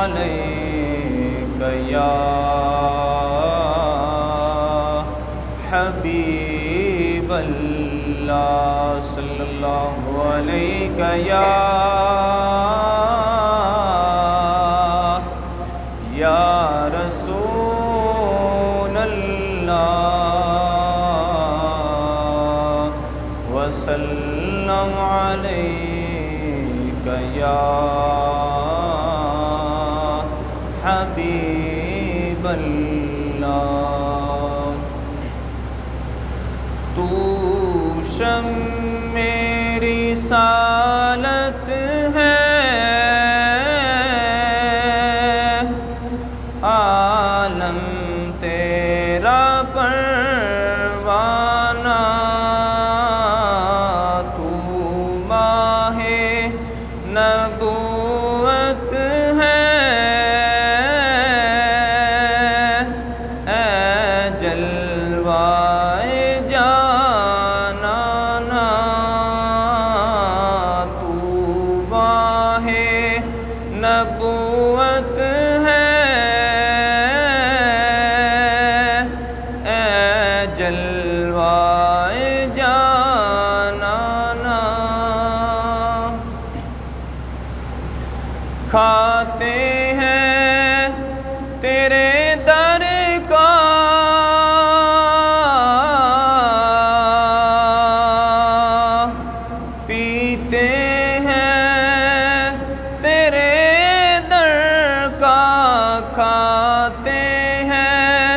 علیک یا حبیب اللہ، صلی اللہ علیک یا رسول اللہ، وسلم علیک یا حبیب اللہ۔ تو شمع رسالت ہے، عالم تیرا پروانہ، تو ماہ نبوت ہے، اے جلوائے جانانا، تو ماہ نبوت ہے، جلوائے جانانا۔ کھاتے ہیں تیرے در کا پیتے ہیں تیرے در کا، کھاتے ہیں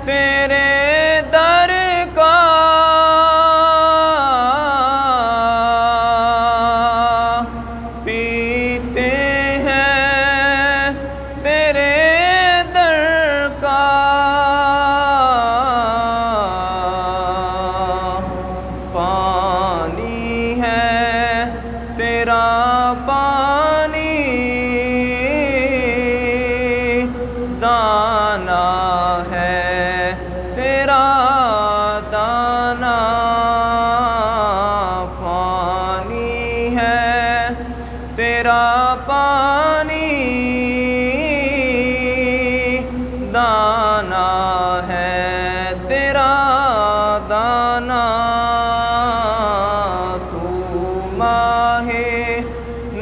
تیرے در کا، پیتے ہیں تیرے در کا، پانی ہے تیرا پانی، دانا ہے تیرا دانا، پانی ہے تیرا پانی، دانا ہے تیرا دانا، تو ماہ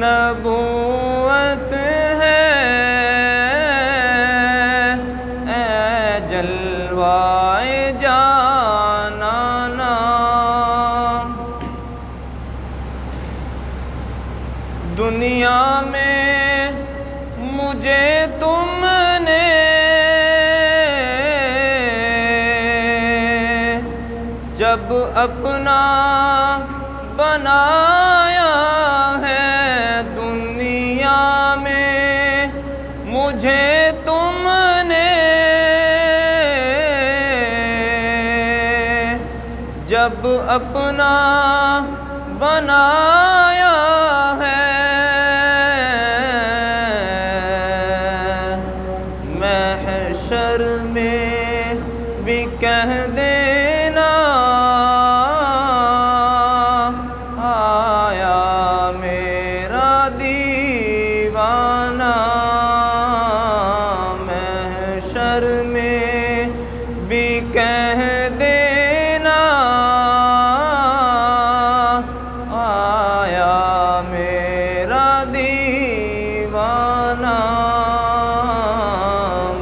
نبوت ہے، اے جلوائے جانانا۔ دنیا میں مجھے تم نے جب اپنا بنایا ہے، دنیا میں مجھے تم نے جب اپنا بنایا ہے، محشر میں بھی کہہ دینا، آیا میرا دیوانہ، محشر میں بھی کہہ دینا، آیا میرا دیوانہ،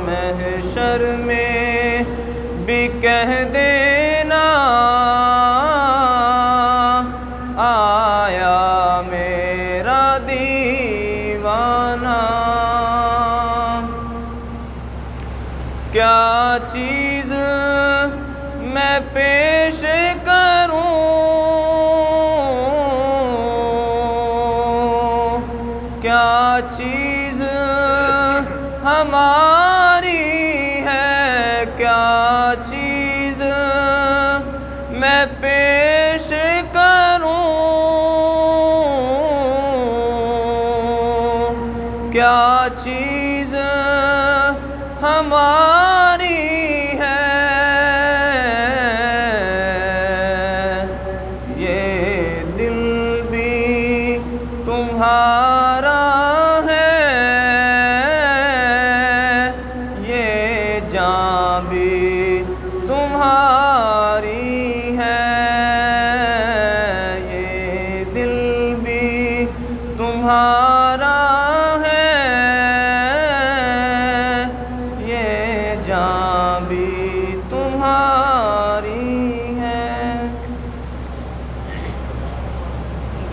محشر میں بھی کہہ دینا، آیا میرا دیوانہ۔ کیا چیز میں پیش کروں، کیا چیز ہماری ہے، کیا چیز میں پیش کروں، کیا چیز ہماری ہے، یہ دل بھی تمہارا